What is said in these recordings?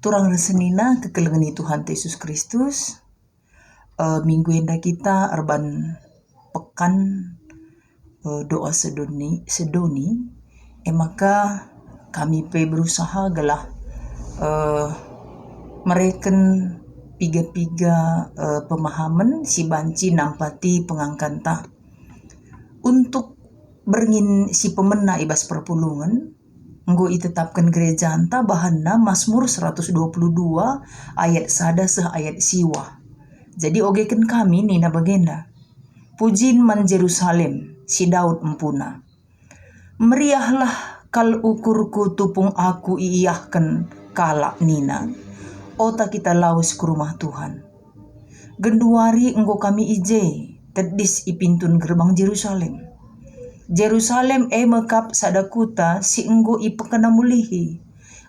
Turang resenina kekelengani Tuhan Yesus Kristus. Minggu enda kita arban pekan doa sedoni. Maka kami berusaha gelah mereken piga pemahaman si banci nampati pengangkanta untuk berngin si pemena ibas perpulungan nggo itetapkan gereja anta bahanna Mazmur 122 ayat sada seh ayat siwa. Jadi ogeken kami nina bagenda. Pujin man Jerusalem si Daud empuna. Meriahlah kal ukurku tupung aku iiyahkan kalak nina. Ota kita laus ke rumah Tuhan. Genduari enggo kami ije tedis ipintun gerbang Jerusalem. Jerusalem mekap sadakuta si enggo ipekana mulihi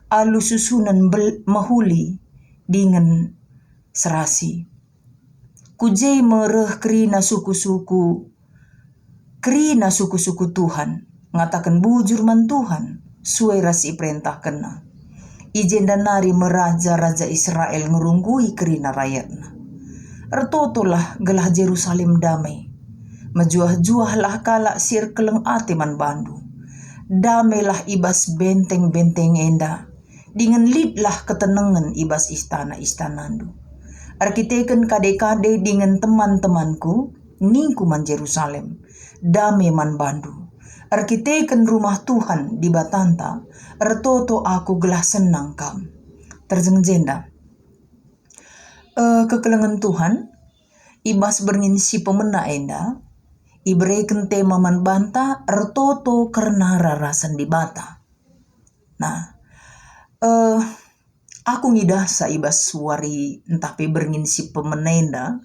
alu susunan mahuli dengan serasi. Kujei mereh kerina suku-suku Tuhan ngatakan bujur man Tuhan suai rasi perintah kena. Ijen dan nari meraja-raja Israel ngerunggui kerina rakyatna. Ertotolah gelah Jerusalem damai. Majuah-juahlah kalak sir keleng ate man bandu. Damailah ibas benteng-benteng enda. Dengan lidlah ketenangan ibas istana-istanandu. Arkiteken kade-kade dengan teman-temanku, ningku man Jerusalem. Damai man bandu. Arkiteken rumah Tuhan di batanta. Ertoto aku gelah senang kam. Terjengjenda. Kekelengan Tuhan. Ibas berngin si pemena enda. Ibreken tema man banta ertoto karena rarasan di bata. Nah, aku ngidah sa ibas suari entah pe berngin si pemenenda.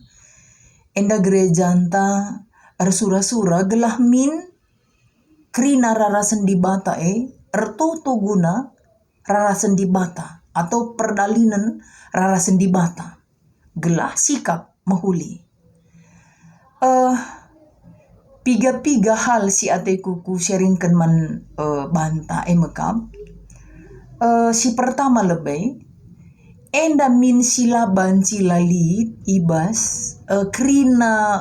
Enda gereja anta ersura-sura gelah min kerina rarasan di bata ertoto guna rarasan di bata atau perdalinan rarasan di bata. Gelah sikap mahuli. Piga hal si ateku ku sharingkan man banta mekam. Si pertama lebih enda min sila banci lali ibas kerina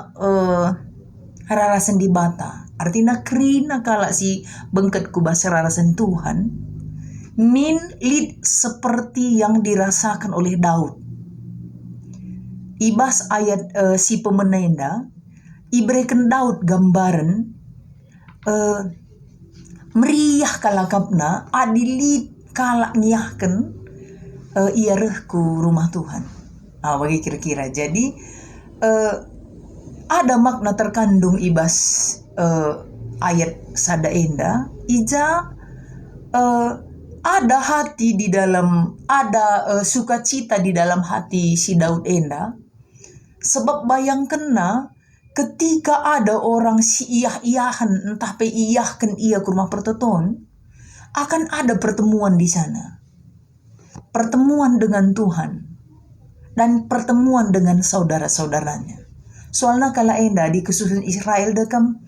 rarasan di bata. Artinya kerina kala si bengket ku bahasa rarasan Tuhan min lid seperti yang dirasakan oleh Daud. Ibas ayat si pemenenda ibreken Daud gambaran meriah kalakapna adilit kalak nyahken ia rehku rumah Tuhan. Bagi kira-kira. Jadi ada makna terkandung ibas ayat sada enda. Ija ada hati di dalam, ada sukacita di dalam hati si Daud enda. Sebab bayangkenna ketika ada orang si iyah-iyahan entah pe iyahkan ia ke rumah pertoton, akan ada pertemuan di sana. Pertemuan dengan Tuhan dan pertemuan dengan saudara-saudaranya. Soalnya kala enda di kesusun Israel dekam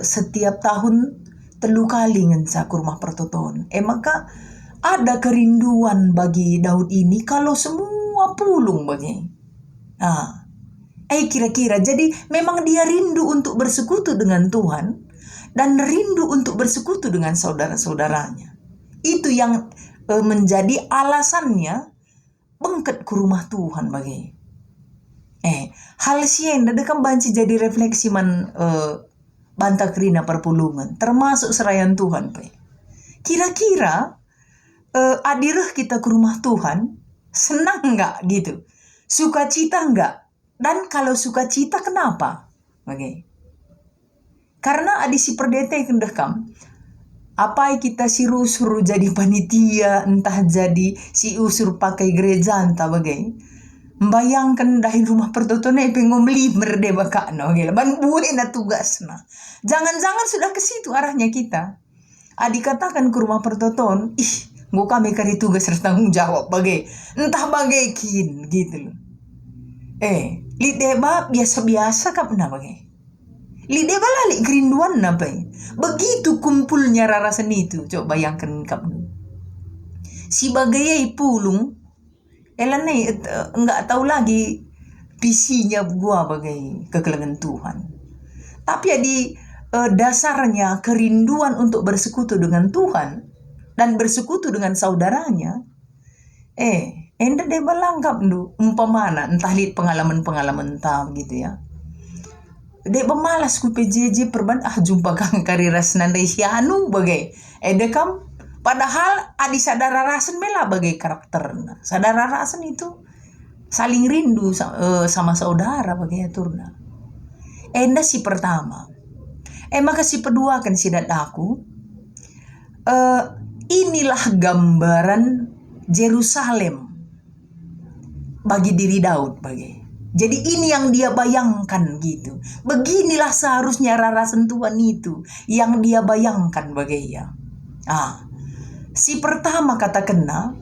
setiap tahun 3 kali ngensa ke rumah pertoton. Maka ada kerinduan bagi Daud ini kalau semua pulung bagi. Kira-kira jadi memang dia rindu untuk bersekutu dengan Tuhan dan rindu untuk bersekutu dengan saudara-saudaranya. Itu yang menjadi alasannya bengket ke rumah Tuhan bagi. Hal sienda dekam banci jadi refleksi man banta kerina perpulungan termasuk serayan Tuhan pe. Kira-kira adireh kita ke rumah Tuhan senang enggak gitu? Sukacita enggak? Dan kalau sukacita kenapa? Karena adi si perdete kendekam. Apa kita si suruh jadi panitia, entah jadi si usur pakai gereja entah bagai. Membayangkan dari rumah pertotone pengom limer de bakakno ban buena tugasna. Jangan-jangan sudah ke situ arahnya kita. Adi katakan ke rumah pertoton, gua kami kari tugas serta tanggung jawab bagai. Entah bagaikin gitu loh. Lideba biasa-biasa kapna bagai. Lideba lali kerinduan napai. Begitu kumpulnya rarasan itu. Coba bayangkan kapna. Si bagayai pulung, elanai enggak tahu lagi visinya gua bagai kekelengan Tuhan. Tapi ya di dasarnya kerinduan untuk bersekutu dengan Tuhan dan bersekutu dengan saudaranya, enda deh belanggap du umpamana entah lihat pengalaman-pengalaman tahu gitu ya. Dek pemalas ku PJJ perban jumpa kang kariras nandai sianu bagai kam padahal adi sadara rasen bela bagai karakterna. Sadara rasen itu saling rindu sama saudara bagai aturna. Enda si pertama. Maka si kedua kan si dadaku. Inilah gambaran Yerusalem bagi diri Daud bagai. Jadi ini yang dia bayangkan gitu. Beginilah seharusnya rarasan Tuhan itu yang dia bayangkan bagai ya. Si pertama kata kena,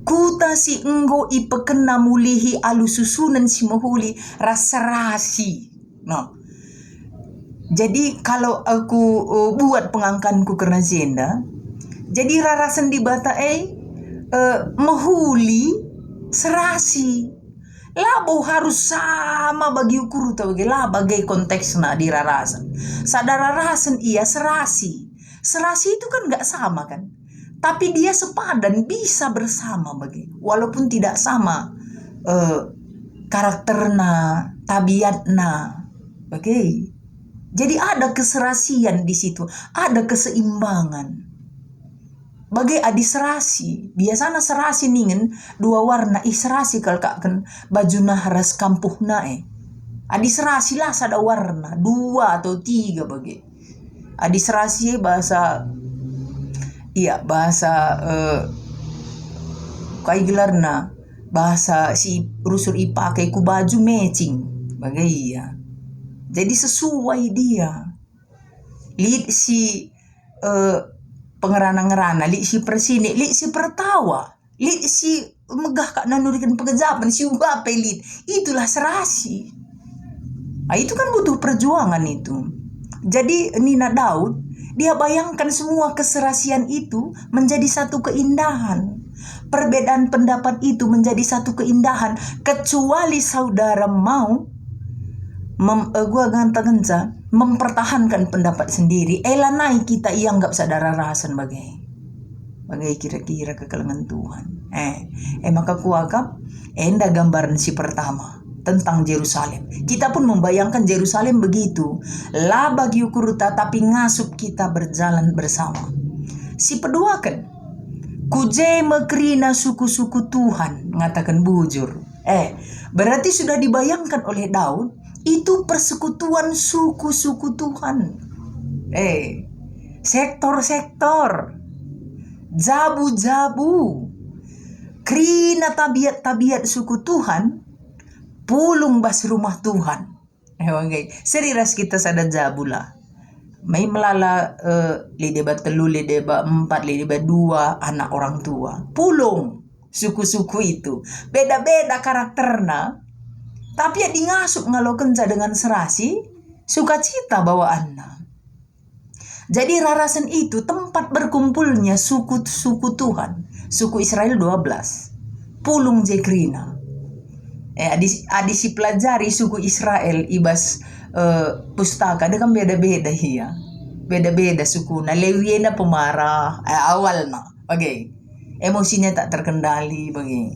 kuta si enggo ipekena mulihi alususunan si mahuli rasarasi. Nah, jadi kalau aku buat pengangkanku karena zenda, jadi rarasan di bata mahuli serasi. Labo harus sama bagi ukur atau bagai konteksnya di rarasan. Sadar rarasan iya serasi. Serasi itu kan nggak sama kan. Tapi dia sepadan bisa bersama bagi. Walaupun tidak sama karakterna, tabiatna. Bagi. Jadi ada keserasian di situ. Ada keseimbangan. Bagai adi serasi, biasanya serasi ningen dua warna serasi kalau kan baju naharas kampuh nae. Adi serasi lah ada warna dua atau tiga bagai. Adi serasi bahasa kai gelarna bahasa si rusur ipakai ku baju matching bagai iya. Jadi sesuai dia. Lihat si pengerana-ngerana, li si persini, li si pertawa, li si megah kak nanurikan pengejapan, si ugape li, itulah serasi. Itu kan butuh perjuangan itu. Jadi Nina Daud, dia bayangkan semua keserasian itu menjadi satu keindahan. Perbedaan pendapat itu menjadi satu keindahan, kecuali saudara mau gua ganta mempertahankan pendapat sendiri. Elanai kita ianggap sadara rasan bagai kira-kira kekelengan Tuhan. Maka kuagap enda gambaran si pertama tentang Yerusalem. Kita pun membayangkan Yerusalem begitu. Lah bagi ukuruta tapi ngasup kita berjalan bersama. Si kedua kan kuje mekrina suku-suku Tuhan ngatakan bujur. Berarti sudah dibayangkan oleh Daud itu persekutuan suku-suku Tuhan. Sektor-sektor, jabu-jabu, krina tabiat-tabiat suku Tuhan, pulung bas rumah Tuhan. Seriras kita sadar jabu lah. May melala lideba telu, lideba 4, lideba 2 anak orang tua. Pulung suku-suku itu. Beda-beda karakterna. Tapi ya ngasup ngalokenja dengan serasi, sukacita bawaannya. Jadi rarasan itu tempat berkumpulnya suku-suku Tuhan. Suku Israel 12. Pulung Jekrina. Adi si pelajari suku Israel ibas pustaka, dia kan beda-beda ya. Beda-beda suku. Nah Lewiena pemarah, awalnya. Bagai. Emosinya tak terkendali bagi.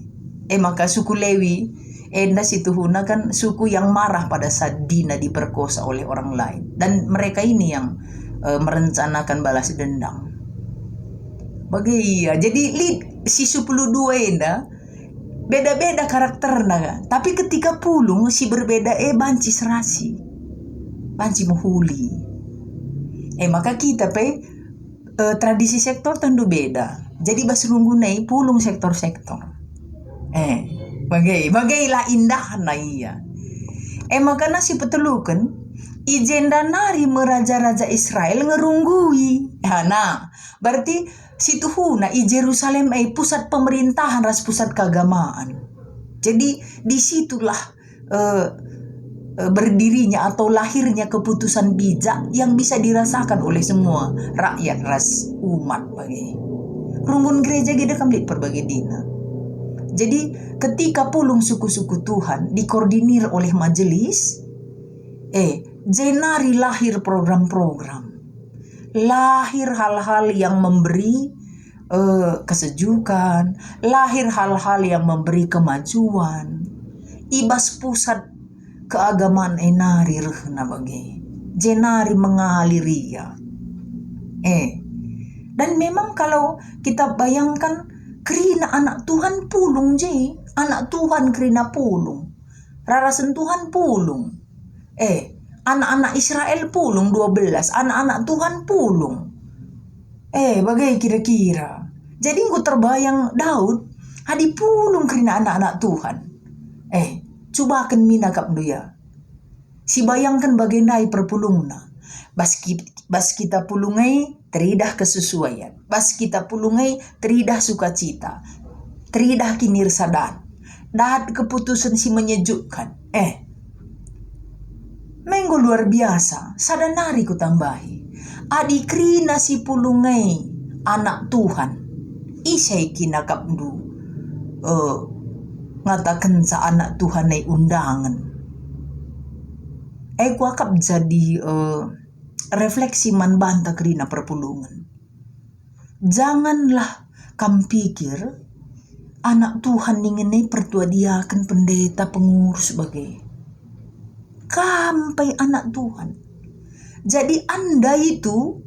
Maka suku Lewi enda situ huna kan suku yang marah pada saat Dina diperkosa oleh orang lain. Dan mereka ini yang merencanakan balas dendam. Jadi si 12 enda beda-beda karakternya kan. Tapi ketika pulung si berbeda banci serasi. Banci menghuli. Maka kita tradisi sektor tentu beda. Jadi basurunggunai pulung sektor-sektor. Bagailah indah na iya. Maka nasi petelukan ijenda nari meraja-raja Israel ngerunggui. Nah, berarti situ huna Yerusalem pusat pemerintahan ras pusat keagamaan. Jadi disitulah berdirinya atau lahirnya keputusan bijak yang bisa dirasakan oleh semua rakyat ras umat bagi. Runggun gereja gede kamlit perbagai dina. Jadi ketika pulung suku-suku Tuhan dikoordinir oleh majelis, jenari lahir program-program. Lahir hal-hal yang memberi kesejukan, lahir hal-hal yang memberi kemajuan. Ibas pusat keagamaan enari rehna bagi. Jenari mengalir ya. Dan memang kalau kita bayangkan kerina anak Tuhan pulung je. Anak Tuhan kerina pulung. Rarasan Tuhan pulung. Anak-anak Israel pulung 12. Anak-anak Tuhan pulung. Bagai kira-kira. Jadi gue terbayang Daud. Hadi pulung kerina anak-anak Tuhan. Coba akan mina kap ya. Si bayangkan bagendai perpulungna. Bas kita pulungai teridah kesesuaian. Bas kita pulungai teridah sukacita. Teridah kinirsadan. Dahat keputusan si menyejukkan. Menggo luar biasa. Sadanari ku tambahi. Adikrina si pulungai anak Tuhan. Isay kinakapdu. Ngatakan sa anak Tuhan ay undangan. Ku akap jadi refleksi man banta kerina perpulungan. Janganlah kam pikir anak Tuhan ingin pertua diakan pendeta pengurus sebagai kampai anak Tuhan. Jadi Anda itu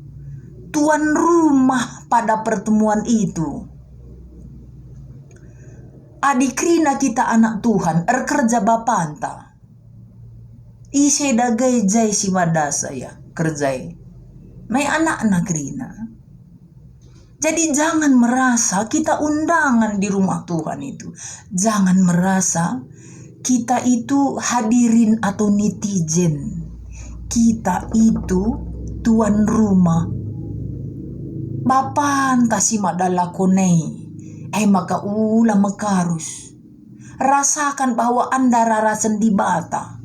tuan rumah pada pertemuan itu. Adikrina kita anak Tuhan, kerja bapanta. Ise dagai jai si madasa ya, kerjai. May anak-anak krina. Jadi jangan merasa kita undangan di rumah Tuhan itu. Jangan merasa kita itu hadirin atau netizen. Kita itu tuan rumah. Bapan kasi madala konei. Maka ulah mekarus. Rasakan bahwa Anda rarasan di bata.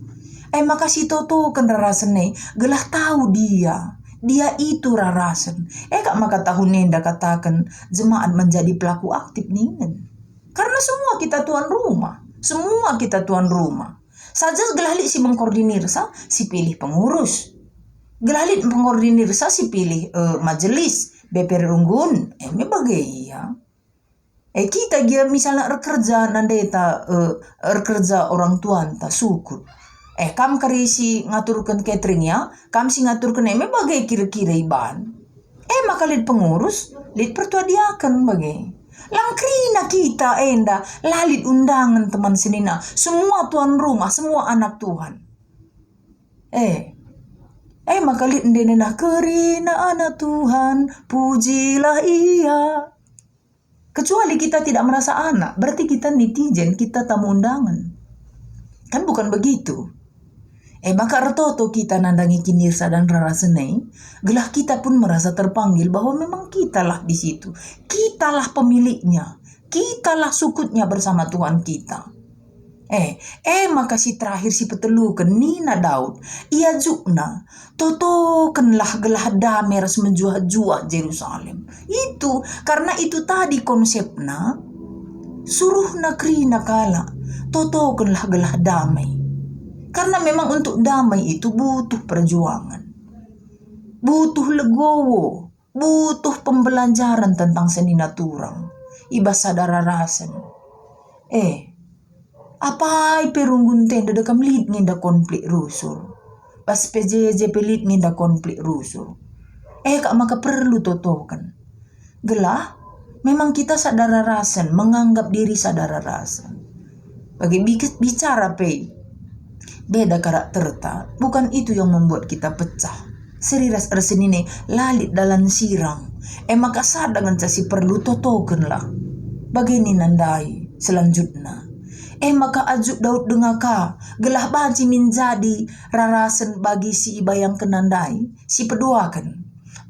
Maka si Toto kan rarasan gelah tahu dia. Dia itu rarasan. Kak maka tahun nenda katakan jemaat menjadi pelaku aktif ningen. Karena semua kita tuan rumah. Semua kita tuan rumah. Saja gelahlik si mengkoordinir sa, si pilih pengurus. Gelahlik mengkoordinir sa, si pilih majelis. BPR Runggun. Bagai ya. Kita dia misalnya kerja nandeta kerja orang tuan ta syukur. Kam karisi ngaturkan catering ya, kam si ngaturkan bagai kira-kira iban. Maka lid pengurus, lid pertua diakan bagai. Langkrina kita enda, lalit undangan teman senina, semua tuan rumah, semua anak Tuhan. Maka lid ndenena kerina anak Tuhan, pujilah ia. Kecuali kita tidak merasa anak, berarti kita netizen, kita tamu undangan. Kan bukan begitu. Maka retoto kita nandangi kinirsa dan rarasenei, gelah kita pun merasa terpanggil bahwa memang kitalah di situ. Kitalah pemiliknya. Kitalah sukutnya bersama Tuhan kita. Maka si terakhir si petelukan Nina Daud, ia jukna, totokanlah gelah damai ras menjuah-juah Jerusalem. Itu, karena itu tadi konsepnya, suruh nakrina kala, totokanlah gelah damai. Karena memang untuk damai itu butuh perjuangan. Butuh legowo, butuh pembelajaran tentang seni naturang. Iba sadara rasen. Apa perunggun tenda dekam lid nginda konflik rusur. Pas PJJ pelit nginda konflik rusur. Kak maka perlu totokan. Gelah, memang kita sadara rasan, menganggap diri sadara rasan. Bagi bicara beda karakter ta, bukan itu yang membuat kita pecah. Seriras arsenine lalit dalam sirang. Maka sadangan casi perlu totokan lah. Bagini nandai selanjutnya. Maka ajuk Daud dengaka, gelah baji menjadi rarasan bagi si iba yang kenandai, si peduakan.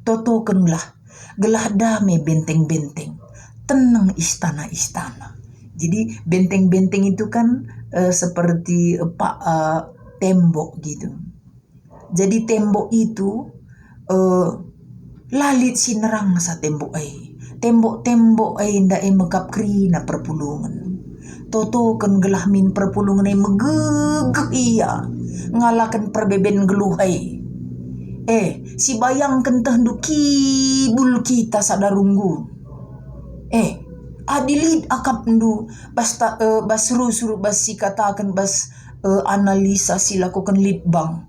Totokanlah, gelah damai benteng-benteng, tenang istana-istana. Jadi benteng-benteng itu kan seperti tembok gitu. Jadi tembok itu lalit si nerang sa tembok tembok-tembok ay inda ay magkap krina perpulungan. Toto kan gelah min perpulungan ay megegeh iya. Ngalakan perbeben geluhay. Si bayangkan teh kibul kita sadarunggu. Adilid akap ndu bas suruh bas si katakan bas analisa si lakukan litbang.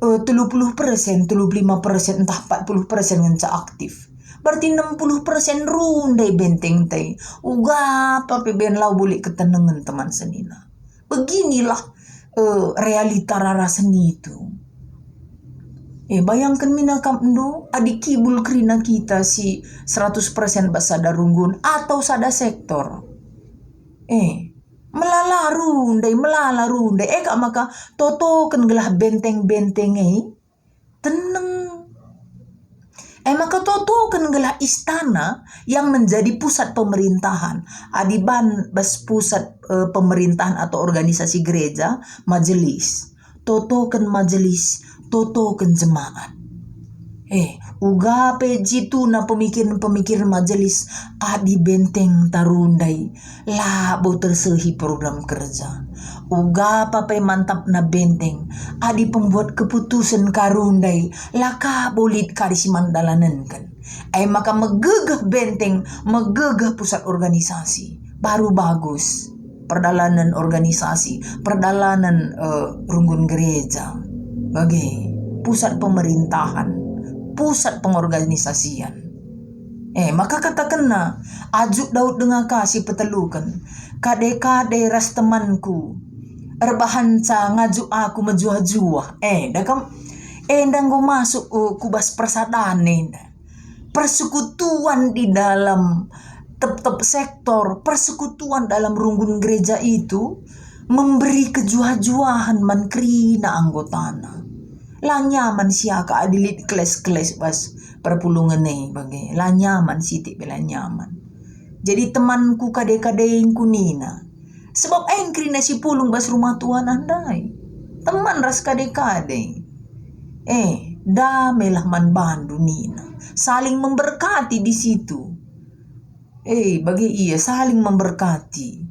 30%, 35%, entah 40% ngenca aktif. Berarti 60% rundai benteng teh. Uga PBN lau boleh ketenangan teman senina. Beginilah realita rara seni itu. Bayangkan minakam ndo adik kibul krina kita si 100% basada runggun atau sada sektor. Melala rundai kak maka toto kan gelah benteng-benteng tenang. Maka toto kan gelah istana yang menjadi pusat pemerintahan. Adiban bas pusat pemerintahan atau organisasi gereja, majelis. Toto kan majelis, toto kan jemaat. Uga jitu na pemikiran majelis adi benteng tarundai labo tersehi program kerja. Uga papai mantap na benteng adi pembuat keputusan karundai laka bolit karisi mandalanan kan. Maka megegeh benteng, megegeh pusat organisasi baru bagus. Perdalanan organisasi, perdalanan runggun gereja, bagi pusat pemerintahan, pusat pengorganisasian. Maka katakan na ajuk Daud dengan kasih petelukan kade-kade ras temanku erbahanca ngajuk aku menjuah-juah. Endang go masuk kubas persadane persekutuan di dalam tetap sektor, persekutuan dalam runggun gereja itu memberi kejuah-juahan mankrina anggotana. Lah nyaman siaka adilit keles-keles bas perpulungan bagi. Lah nyaman sitik bela nyaman. Jadi temanku kade-kadeng kunina. Sebab krina si pulung bas rumah Tuhan andai. Teman ras kade-kade. Damelah man bandu nina. Saling memberkati di situ. Bagi iya saling memberkati.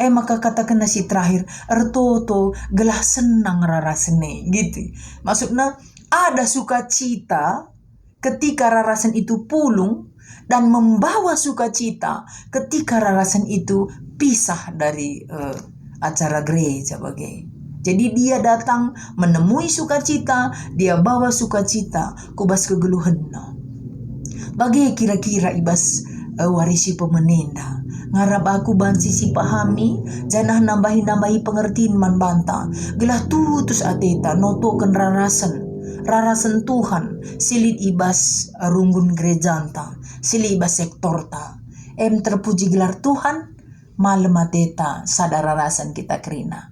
Maka katakan si terakhir ertoto gelah senang rara sene gitu. Maksudnya ada sukacita ketika rarasan itu pulung dan membawa sukacita ketika rarasan itu pisah dari acara gereja bagi. Jadi dia datang menemui sukacita, dia bawa sukacita kubas kegeluhan. Bagi kira-kira ibas warisi pemenenda ngarap aku bansi si pahami janah nambahi pengertiin man banta gelah tutus ateta notoken rarasan Tuhan silit ibas runggun gerejanta silit ibas sektorta terpuji gelar Tuhan malem ateta sadar rarasan kita kerina